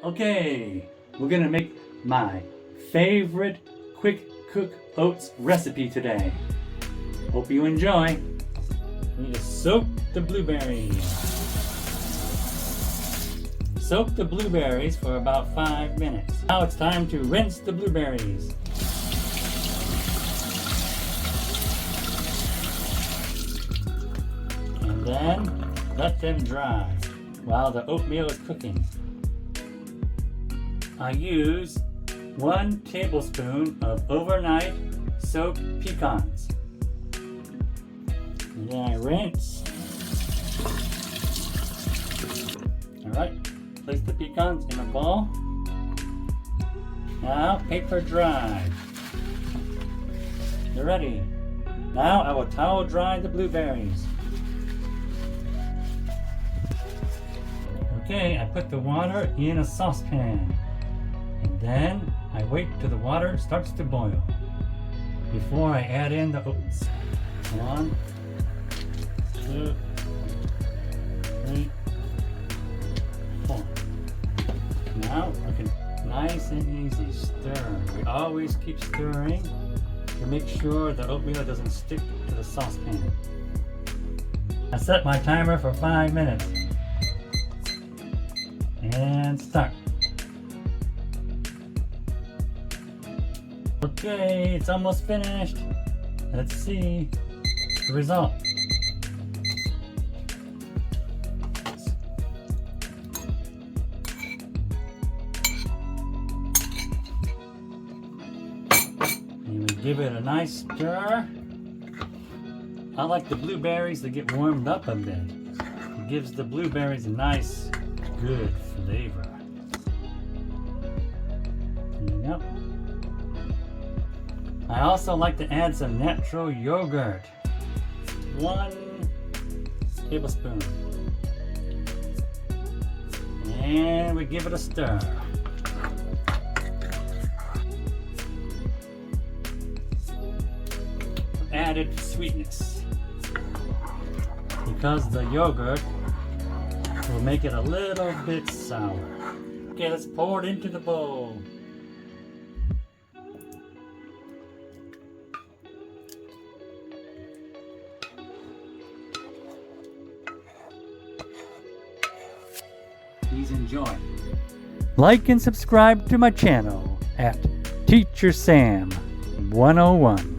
Okay, we're gonna make my favorite quick cook oats recipe today. Hope you enjoy. We need to soak the blueberries. Soak the blueberries for about 5 minutes. Now it's time to rinse the blueberries. And then let them dry while the oatmeal is cooking. I use 1 tablespoon of overnight soaked pecans. And then I rinse. Alright, place the pecans in a bowl. Now paper dry. They're ready. Now I will towel dry the blueberries. Okay, I put the water in a saucepan. And then I wait till the water starts to boil before I add in the oats. 1, 2, 3, 4. Now I can nice and easy stir. We always keep stirring to make sure the oatmeal doesn't stick to the saucepan. I set my timer for 5 minutes. And start. Okay, it's almost finished. Let's see the result. And we give it a nice stir. I like the blueberries to get warmed up a bit. It gives the blueberries a nice, good flavor. There you go. I also like to add some natural yogurt. 1 tablespoon. And we give it a stir. Added sweetness. Because the yogurt will make it a little bit sour. Okay, let's pour it into the bowl. Please enjoy. Like and subscribe to my channel at Teacher Sam 101.